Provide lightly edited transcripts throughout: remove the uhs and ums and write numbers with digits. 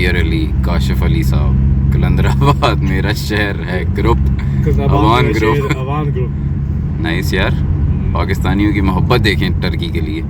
हैदर अली, काशिफ अली साहब, कलंदराबाद मेरा शहर है, ग्रुप अवान ग्रुप। नाइस यार, पाकिस्तानियों की मोहब्बत देखें टर्की के लिए।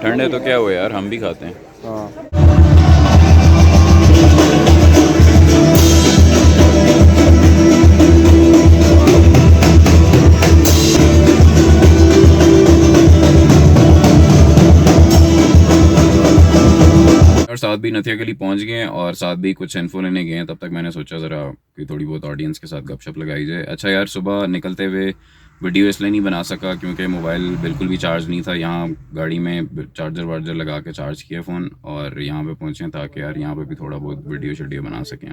ठंड है तो क्या हुआ यार, हम भी खाते हैं। और साथ भी नथिया गली पहुंच गए हैं और साथ भी कुछ इन्फो लेने गए हैं। तब तक मैंने सोचा ज़रा कि थोड़ी बहुत ऑडियंस के साथ गपशप लगाई जाए। अच्छा यार, सुबह निकलते हुए वीडियो इसलिए नहीं बना सका क्योंकि मोबाइल बिल्कुल भी चार्ज नहीं था। यहाँ गाड़ी में चार्जर वार्जर लगा के चार्ज किया फ़ोन और यहाँ पे पहुँचे ताकि यार यहाँ पे भी थोड़ा बहुत वीडियो शीडियो बना सकें।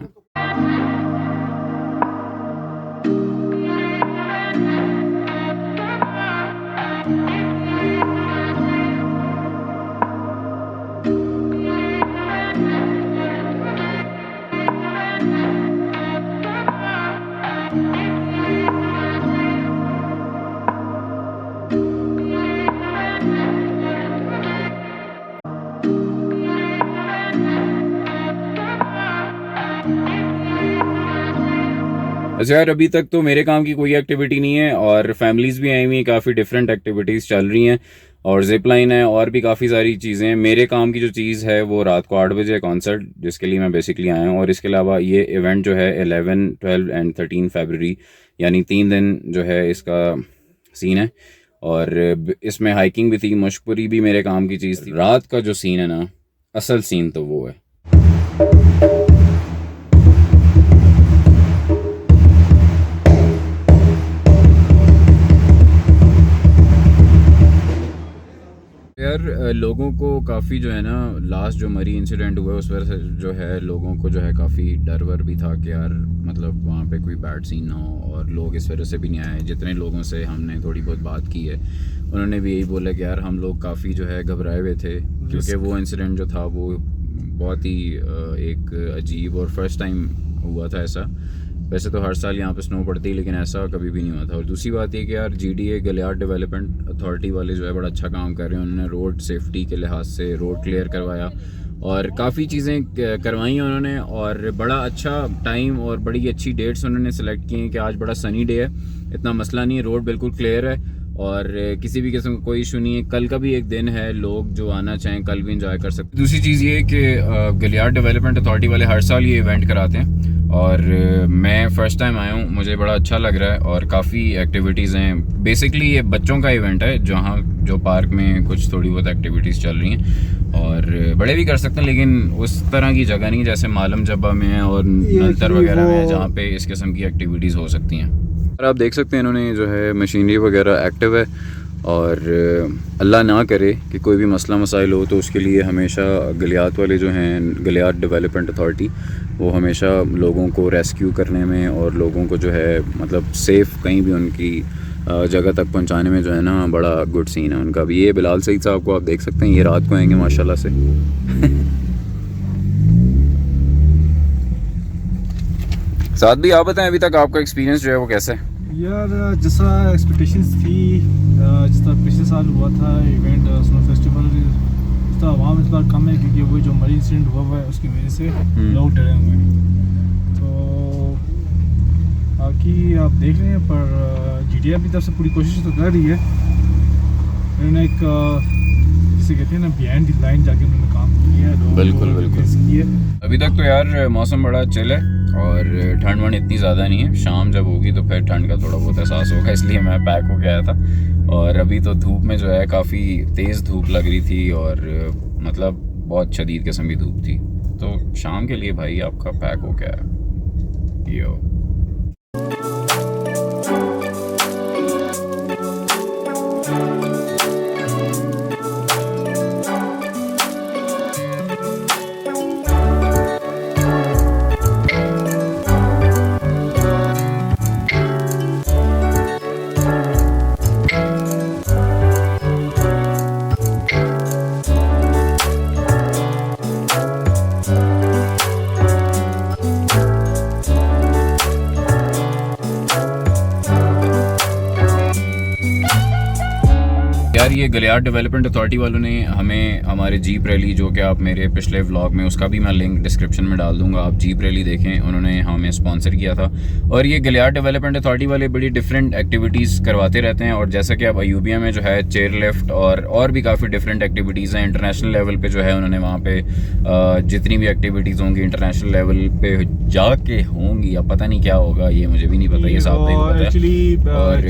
अच्छा यार, अभी तक तो मेरे काम की कोई एक्टिविटी नहीं है और फैमिलीज़ भी आई हुई हैं, काफ़ी डिफरेंट एक्टिविटीज़ चल रही हैं और जिप लाइन है और भी काफ़ी सारी चीज़ें हैं। मेरे काम की जो चीज़ है वो रात को 8 बजे कॉन्सर्ट, जिसके लिए मैं बेसिकली आया हूँ। और इसके अलावा ये इवेंट जो है 11, 12 एंड 13 फरवरी यानी 3 दिन जो है इसका सीन है। और इसमें हाइकिंग भी थी, मशकपुरी भी मेरे काम की चीज़ थी। रात का जो सीन है ना, असल सीन तो वो है। यार लोगों को काफ़ी जो है ना, लास्ट जो मरी इंसिडेंट हुआ है उस वजह से जो है लोगों को जो है काफ़ी डर वर भी था कि यार मतलब वहाँ पे कोई बैड सीन ना हो। और लोग इस वजह से भी नहीं आए। जितने लोगों से हमने थोड़ी बहुत बात की है उन्होंने भी यही बोला कि यार हम लोग काफ़ी जो है घबराए हुए थे क्योंकि वो इंसिडेंट जो था वो बहुत ही एक अजीब और फर्स्ट टाइम हुआ था ऐसा। वैसे तो हर साल यहाँ पे स्नो पड़ती है लेकिन ऐसा कभी भी नहीं हुआ था। और दूसरी बात ये कि यार GDA गलियार डेवलपमेंट अथॉरिटी वाले जो है बड़ा अच्छा काम कर रहे हैं। उन्होंने रोड सेफ्टी के लिहाज से रोड क्लियर करवाया और काफ़ी चीज़ें करवाई हैं उन्होंने। और बड़ा अच्छा टाइम और बड़ी अच्छी डेट्स उन्होंने सेलेक्ट की हैं कि आज बड़ा सनी डे है, इतना मसला नहीं है, रोड बिल्कुल क्लियर है और किसी भी किस्म का कोई इशू नहीं है। कल का भी एक दिन है, लोग जो आना चाहें कल भी इंजॉय कर सकते हैं। दूसरी चीज़ ये कि गलियार डेवलपमेंट अथॉरिटी वाले हर साल ये इवेंट कराते हैं और मैं फ़र्स्ट टाइम आया हूँ, मुझे बड़ा अच्छा लग रहा है और काफ़ी एक्टिविटीज़ हैं। बेसिकली ये बच्चों का इवेंट है जहाँ जो पार्क में कुछ थोड़ी बहुत एक्टिविटीज़ चल रही हैं और बड़े भी कर सकते हैं लेकिन उस तरह की जगह नहीं जैसे मालम जब्बा में है और नलतर वगैरह में है जहाँ पे इस किस्म की एक्टिविटीज़ हो सकती हैं। और आप देख सकते हैं इन्होंने जो है मशीनरी वगैरह एक्टिव है और अल्लाह ना करे कि कोई भी मसला मसाइल हो तो उसके लिए हमेशा गलियात वाले जो हैं, गलियात डेवलपमेंट अथॉरिटी, वो हमेशा लोगों को रेस्क्यू करने में और लोगों को जो है मतलब सेफ़ कहीं भी उनकी जगह तक पहुंचाने में जो है ना बड़ा गुड सीन है उनका भी। ये बिलाल सईद साहब को आप देख सकते हैं, ये रात को आएंगे माशाल्लाह से। साथ भी आप बताएं अभी तक आपका एक्सपीरियंस जो है वो कैसा है? यार जैसा एक्सपेक्टेशंस थी, जिस तरह पिछले साल हुआ था इवेंट स्नो फेस्टिवल, उस तरह आवाम इस बार कम है क्योंकि वो जो मरी इंसिडेंट हुआ है उसकी वजह से लोग डरे हुए हैं। तो बाकी आप देख रहे हैं पर GDA की तरफ से पूरी कोशिश तो कर रही है। उन्होंने एक जिसे कहते हैं ना बिहाइंड द लाइन जाके उन्होंने काम किया है। बिल्कुल बिल्कुल। अभी तक तो यार मौसम बड़ा चिल है और ठंड वंड इतनी ज़्यादा नहीं है। शाम जब होगी तो फिर ठंड का थोड़ा बहुत एहसास होगा, इसलिए मैं पैक होके आया था। और अभी तो धूप में जो है काफ़ी तेज़ धूप लग रही थी और मतलब बहुत शदीद किस्म की धूप थी। तो शाम के लिए भाई आपका पैक होके आया। यो यार ये गलियात डेवलपमेंट अथॉरिटी वालों ने हमें हमारे जीप रैली, जो कि आप मेरे पिछले व्लॉग में, उसका भी मैं लिंक डिस्क्रिप्शन में डाल दूंगा, आप जीप रैली देखें, उन्होंने हमें स्पॉन्सर किया था। और ये गलियात डेवलपमेंट अथॉरिटी वाले बड़ी डिफरेंट एक्टिविटीज़ करवाते रहते हैं। और जैसा कि अब अयूबिया में जो है चेयर लिफ्ट और भी काफ़ी डिफरेंट एक्टिविटीज़ हैं। इंटरनेशनल लेवल पे जो है उन्होंने वहाँ पे जितनी भी एक्टिविटीज़ होंगी इंटरनेशनल लेवल पे जाके होंगी, अब पता नहीं क्या होगा, ये मुझे भी नहीं पता, ये साहब नहीं पता। एक्चुअली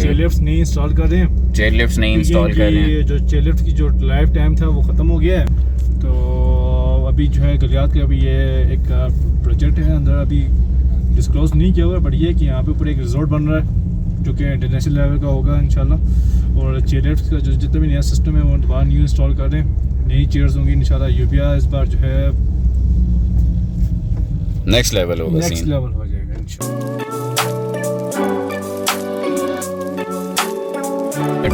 चेयर लिफ्ट्स नहीं इंस्टॉल कर रहे हैं, चेयर लिफ्ट्स नहीं इंस्टॉल कर रहे हैं। जो चेयर लिफ्ट की जो लाइफ टाइम था वो ख़त्म हो गया है। तो अभी जो है गलियात का अभी ये एक प्रोजेक्ट है अंदर, अभी डिस्क्लोज नहीं किया हुआ, बट ये कि यहाँ पे ऊपर एक रिजॉर्ट बन रहा है जो कि इंटरनेशनल लेवल का होगा इंशाल्लाह। और चेयर लिफ्ट का जो जितना भी नया सिस्टम है वो दोबारा न्यू इंस्टॉल कर रहे हैं, नई चेयर्स होंगी इंशाल्लाह। यूपीआ इस बार जो है नेक्स्ट लेवल होगा, नेक्स्ट लेवल हो जाएगा इंशाल्लाह।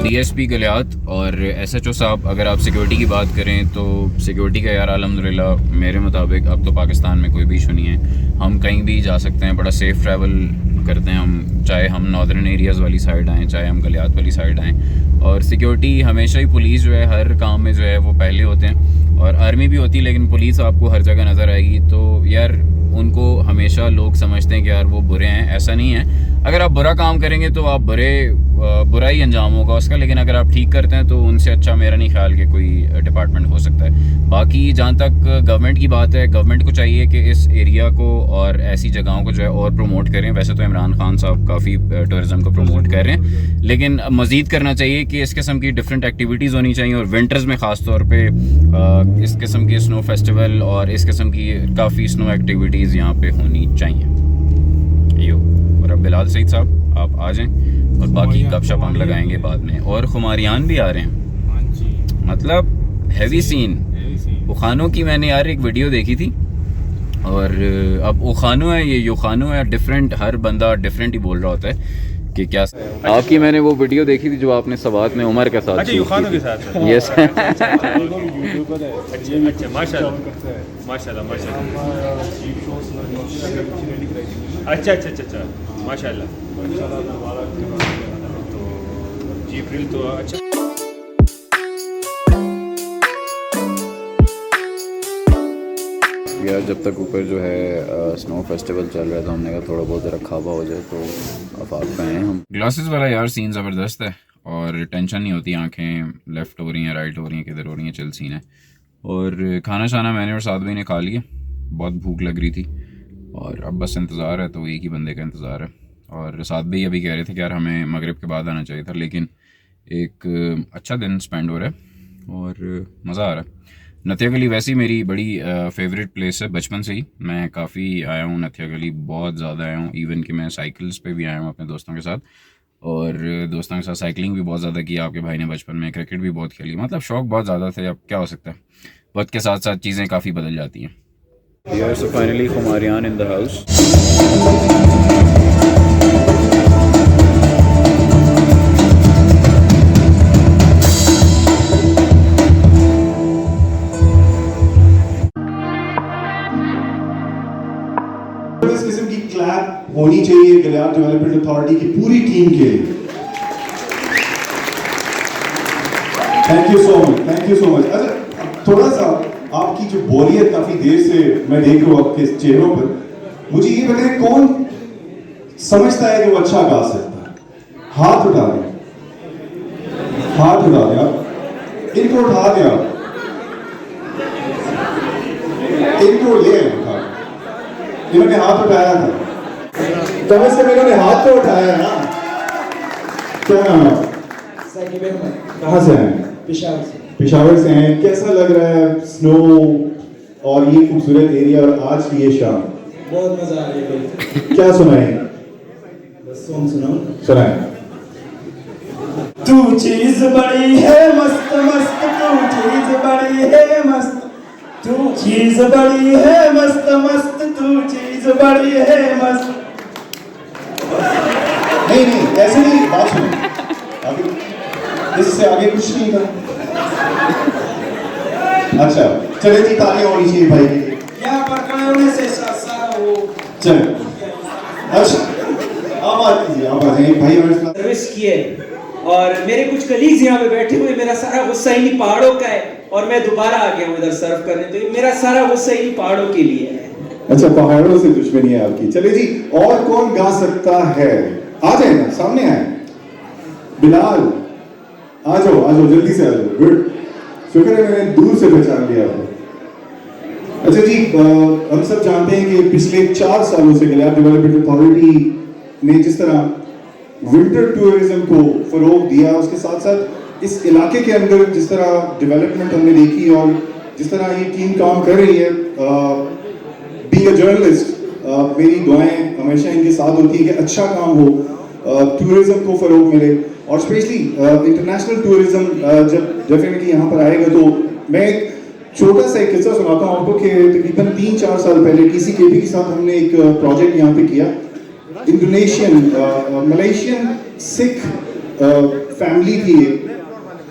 डीएसपी गलियात और एसएचओ साहब, अगर आप सिक्योरिटी की बात करें तो सिक्योरिटी का यार अल्हम्दुलिल्लाह मेरे मुताबिक अब तो पाकिस्तान में कोई भी इशू नहीं है। हम कहीं भी जा सकते हैं, बड़ा सेफ़ ट्रैवल करते हैं हम, चाहे हम नॉर्दर्न एरियाज़ वाली साइड आएँ, चाहे हम गलियात वाली साइड आएँ। और सिक्योरिटी हमेशा ही, पुलिस जो है हर काम में जो है वो पहले होते हैं, और आर्मी भी होती है, लेकिन पुलिस आपको हर जगह नज़र आएगी। तो यार उनको हमेशा लोग समझते हैं कि यार वो बुरे हैं, ऐसा नहीं है। अगर आप बुरा काम करेंगे तो आप बुरा ही अंजाम होगा उसका, लेकिन अगर आप ठीक करते हैं तो उनसे अच्छा मेरा नहीं ख्याल कि कोई डिपार्टमेंट हो सकता है। बाकी जहाँ तक गवर्नमेंट की बात है, गवर्नमेंट को चाहिए कि इस एरिया को और ऐसी जगहों को जो है और प्रमोट करें। वैसे तो इमरान खान साहब काफ़ी टूरिज़म को प्रमोट कर रहे हैं, लेकिन मज़ीद करना चाहिए कि इस किस्म की डिफरेंट एक्टिविटीज़ होनी चाहिए। और विंटर्स में ख़ास तौर पर इस किस्म की स्नो फेस्टिवल और इस किस्म की काफ़ी स्नो एक्टिविटीज़ यहाँ पे होनी चाहिए। यो और अब बिलाल सईद साहब आप आ जाएं, और बाकी गपशप हम लगाएंगे बाद में। और खुमारियान भी आ रहे हैं, हाँ जी, मतलब हैवी सीन। उखानों की मैंने यार एक वीडियो देखी थी, और अब उखानो है, ये युखानो है, डिफरेंट, हर बंदा डिफरेंट ही बोल रहा होता है कि क्या। आपकी मैंने वो वीडियो देखी थी जो आपने सवात में उमर के साथ, अच्छा युखानो के साथ, यस। अच्छा माशाल्लाह माशाल्लाह माशाल्लाह, अच्छा अच्छा अच्छा अच्छा माशाल्लाह। तो जीप रील तो अच्छा। यार जब तक ऊपर जो है स्नो फेस्टिवल चल रहा है तो हमने कहा थोड़ा बहुत ज़रा खावा हो जाए, तो आफाक पे हैं हम। ग्लासेस वाला यार सीन ज़बरदस्त है, और टेंशन नहीं होती, आंखें लेफ़्ट हो रही हैं, राइट हो रही हैं, किधर हो रही हैं, चिल सीन है। और खाना शाना मैंने और साद भाई ने खा लिया, बहुत भूख लग रही थी, और अब बस इंतज़ार है, तो एक ही बंदे का इंतज़ार है। और साद भाई अभी कह रहे थे कि यार हमें मगरिब के बाद आना चाहिए था, लेकिन एक अच्छा दिन स्पेंड हो रहा है और मज़ा आ रहा है। नथिया गली वैसे ही मेरी बड़ी फेवरेट प्लेस है, बचपन से ही मैं काफ़ी आया हूँ नथिया गली, बहुत ज़्यादा आया हूँ। इवन कि मैं साइकिल्स पे भी आया हूँ अपने दोस्तों के साथ, और दोस्तों के साथ साइकिलिंग भी बहुत ज़्यादा की आपके भाई ने बचपन में, क्रिकेट भी बहुत खेली, मतलब शौक़ बहुत ज़्यादा थे। अब क्या हो सकता है, वक्त के साथ साथ चीज़ें काफ़ी बदल जाती हैं। यार सो फाइनली खुमारियान इन द हाउस। इस किस्म की क्लैप होनी चाहिए गलियात डेवलपमेंट अथॉरिटी की पूरी टीम के लिए। Thank you so much, thank you so much. अच्छा थोड़ा सा आपकी जो बोरियत काफी देर से मैं देख रहा हूँ आपके चेहरों पर, मुझे ये बताएं कौन समझता है कि वो अच्छा गा सकता है? हाथ उठा दें, हाथ उठा दें आप, इनको उठा दें आप, इनको ले उठा, इन्होंने हाथ उठाया था, कम से कम इन्होंने हाथ तो उठाया ना। क्या नाम है? कहाँ से आए? पेशावर से। पेशावर से हैं। कैसा लग रहा है स्नो और ये खूबसूरत एरिया और आज की ये शाम? बहुत मजा आ रही है। क्या सुनाए? बस सॉन्ग सुनाओ। सुनाए। तू चीज बड़ी है मस्त मस्त, तू चीज बड़ी है मस्त, तू चीज बड़ी है मस्त मस्त, तू चीज बड़ी है मस्त। नहीं नहीं ऐसे नहीं, बात सुनो आगे, इससे आगे कुछ नहीं था। अच्छा चले जी, तालियां होनी चाहिए भाई के लिए। यहाँ पर खड़े होने से सारा वो चल अच्छा आप बात कीजिए, आप आ जाइए भाई। हमारे साथ सर्विस किए और मेरे कुछ कलीग्स यहाँ पे बैठे हुए, मेरा सारा गुस्सा इन्हीं पहाड़ों का है और मैं दोबारा आ गया हूँ इधर सर्व करने, तो ये मेरा सारा गुस्सा इन्हीं पहाड़ों के लिए है। अच्छा, पहाड़ों से दुश्मनी है आपकी। चलिए जी, और कौन गा सकता है? आ जाए ना, सामने आए। बिलाल, आ जाओ जल्दी से आ जाओ। गुड, शुक्र है मैंने दूर से पहचान लिया आपको। अच्छा जी, हम सब जानते हैं कि पिछले 4 सालों से गुजरात डेवलपमेंट अथॉरिटी ने जिस तरह विंटर टूरिज्म को फरोग दिया, उसके साथ साथ इस इलाके के अंदर जिस तरह डेवलपमेंट हमने देखी और जिस तरह ये टीम काम कर रही है, बीइंग अ जर्नलिस्ट मेरी दुआएं हमेशा इनके साथ होती है कि अच्छा काम हो, टूरिज्म को फरोग मिले और स्पेशली इंटरनेशनल टूरिज्म जब डेफिनेटली यहाँ पर आएगा। तो मैं एक छोटा सा एक किस्सा सुनाता हूँ आपको कि तकरीबन 3-4 साल पहले TCKP के साथ हमने एक प्रोजेक्ट यहाँ पे किया। इंडोनेशियन मलेशियन सिख फैमिली थी।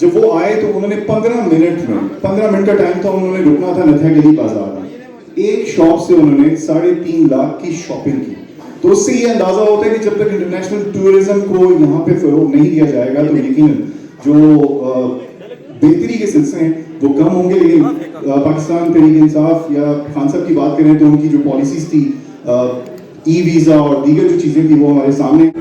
जब वो आए तो उन्होंने 15 मिनट का टाइम था, उन्होंने रुकना था नथियागली बाजार में। एक शॉप से उन्होंने 3.5 लाख की शॉपिंग की। तो उससे ये अंदाजा होता है कि जब तक इंटरनेशनल टूरिज्म को यहाँ पे फरोग नहीं दिया जाएगा तो यकीनन जो बेहतरी के सिलसिले हैं वो कम होंगे। लेकिन पाकिस्तान तहरीक इंसाफ या खान साहब की बात करें तो उनकी जो पॉलिसीज थी, ई वीज़ा और दीगर जो चीज़ें थी वो हमारे सामने।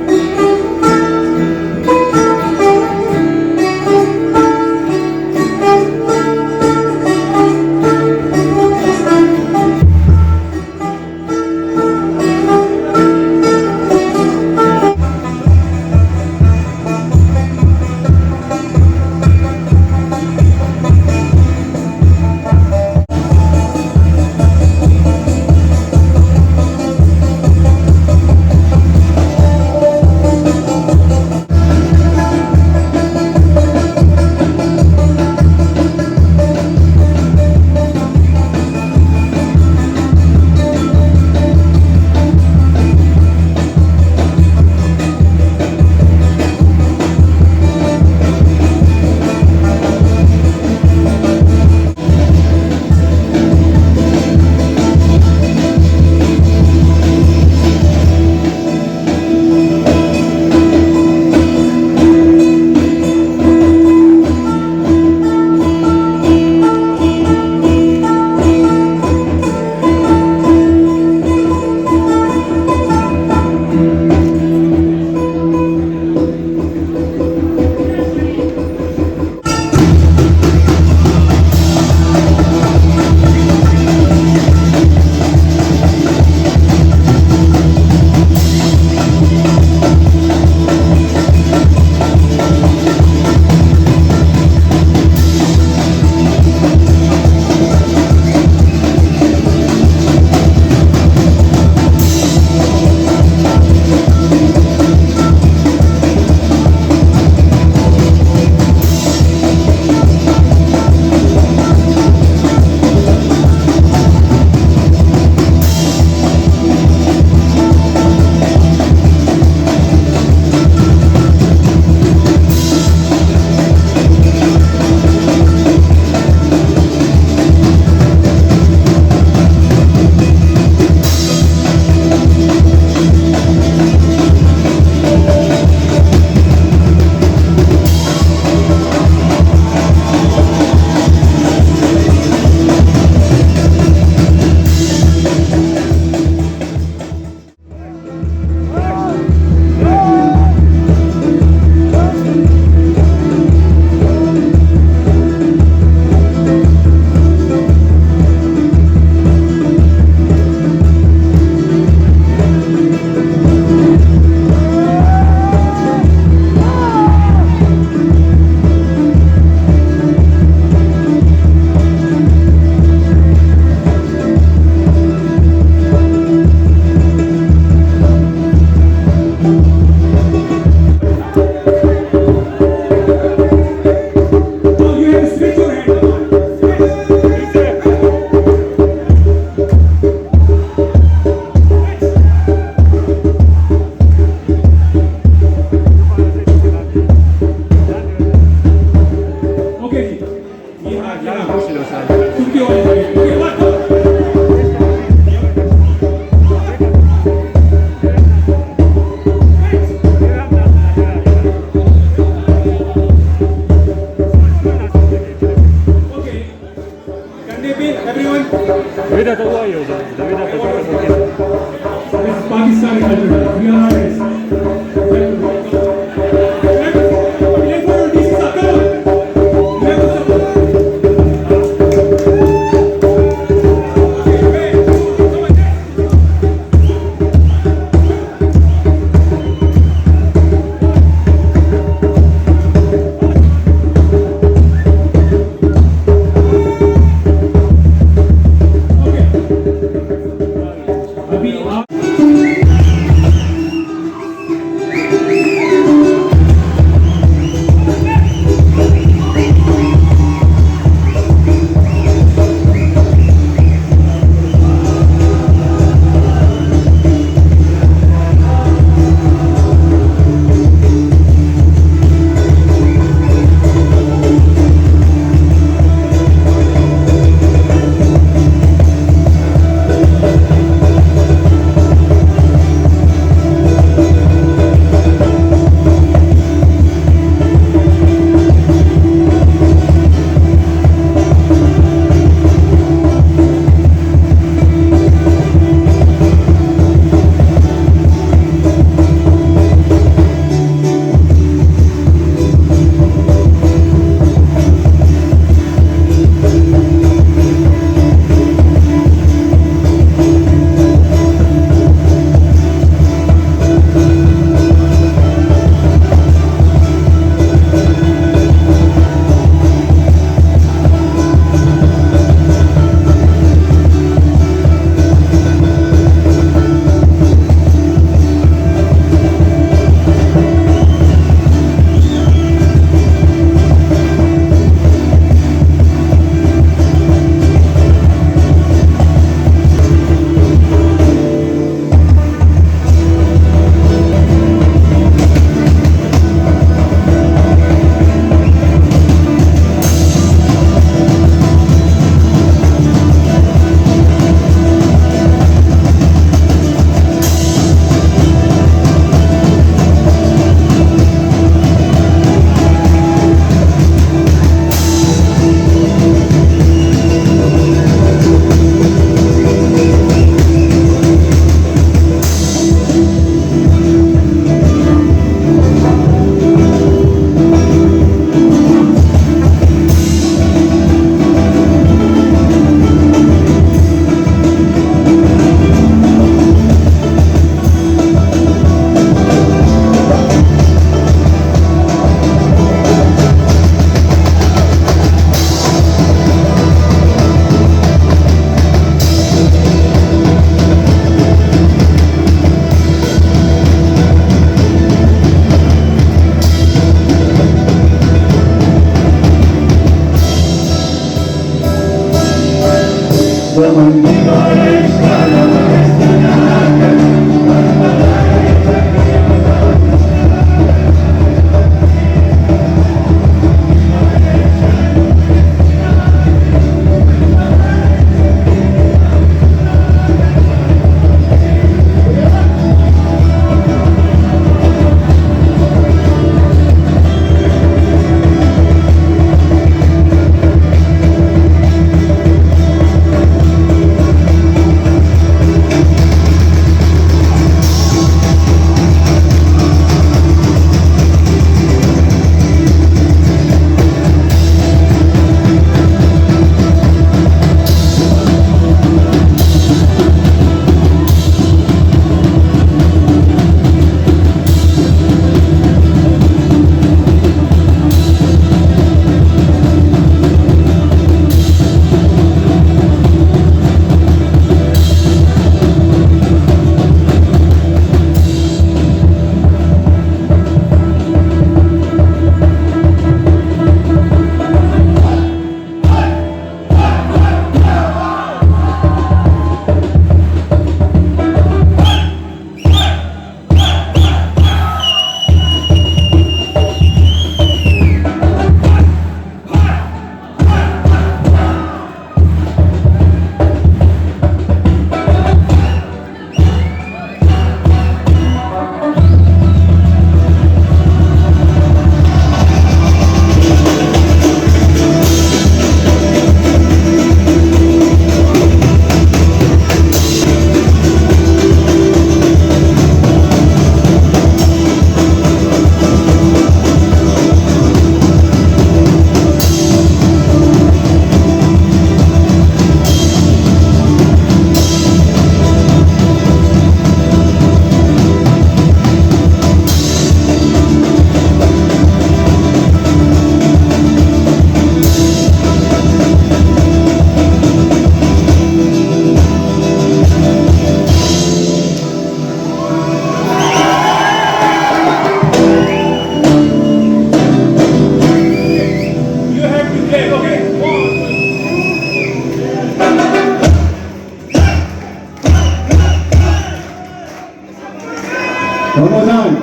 One more time.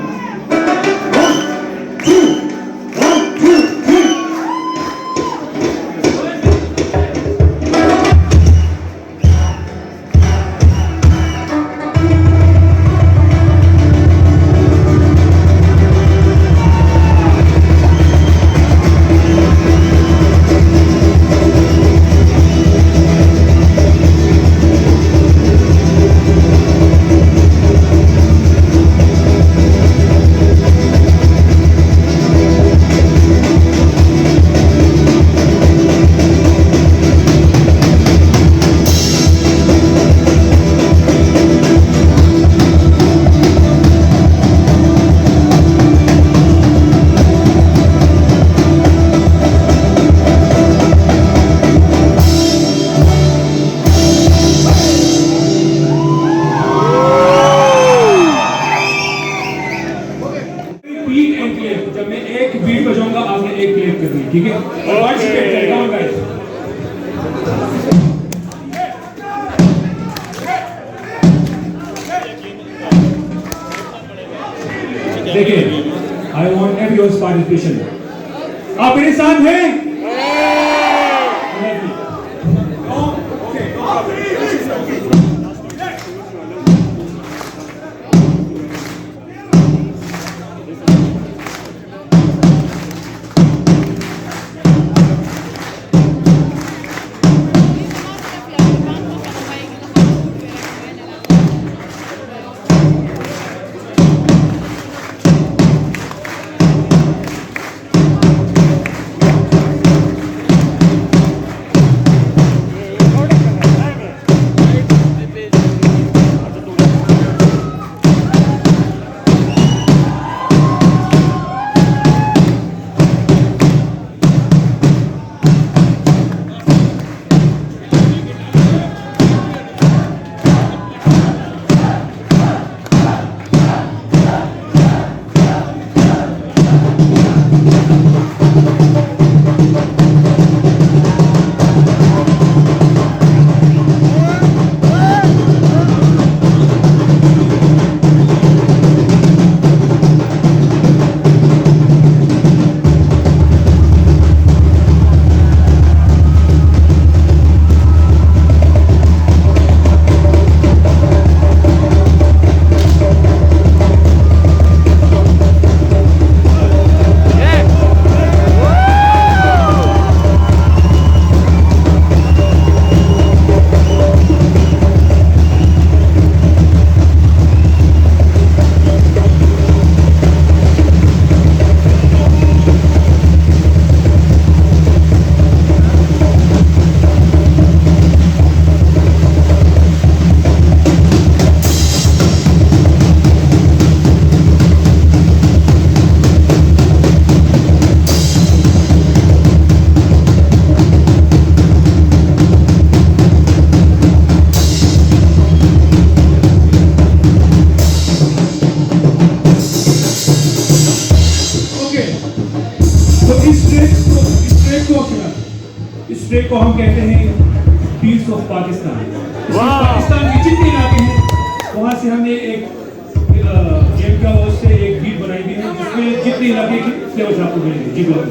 1, 2, 1, 2, 3. Beat and clap, जब मैं एक बीट बजाऊंगा आपने एक क्लेप करनी, ठीक है? और पार्टिसिपेट करें, कम ऑन गाइस। देखिए, आई वांट एवरीवन्स पार्टिसिपेशन। आप मेरे साथ हैं? इस ट्रेक को हम कहते हैं पीस ऑफ पाकिस्तान। पाकिस्तान के जितने इलाके हैं वहाँ से हमने एक गेम का से एक बीट बनाई हुई है जिसमें जितने इलाके की फ्लेवर्स आपको मिलेंगे। जी बिल्कुल।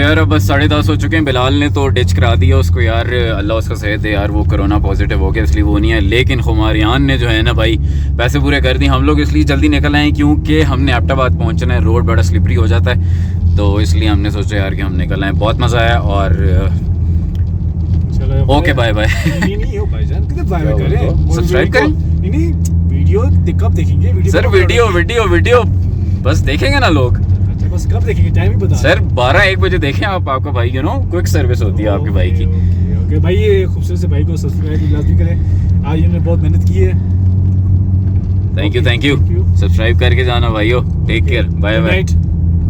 यार अब बस 10:30 हो चुके हैं। बिलाल ने तो डिच करा दिया उसको यार, अल्लाह उसका सेहत है यार, वो कोरोना पॉजिटिव हो गया इसलिए वो नहीं है। लेकिन खुमारियान ने जो है ना भाई पैसे पूरे कर दिए। हम लोग इसलिए जल्दी निकल आए क्योंकि हमने एबटाबाद पहुंचना है, रोड बड़ा स्लिपरी हो जाता है, तो इसलिए हमने सोचा यार कि हम निकल आए। बहुत मज़ा आया और चलो ओके बाय बाय। नहीं हो भाईजान, कितने बाय बाय करें, सब्सक्राइब करें। नहीं वीडियो कब देखेंगे? सर वीडियो बस देखेंगे ना लोग। अच्छा बस कब देखेंगे, टाइम ही बता। सर 12-1 बजे देखें आप, आपका भाई यू नो क्विक सर्विस होती है आपके भाई की। ओके भाई, ये खूबसूरत से भाई को सब्सक्राइब लाजमी करें, आज इन्होंने बहुत मेहनत की है। थैंक यू सब्सक्राइब करके जाना भाइयों। Take care, bye bye.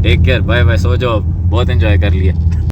Take care, bye bye. सो जाओ, बहुत एंजॉय कर लिया।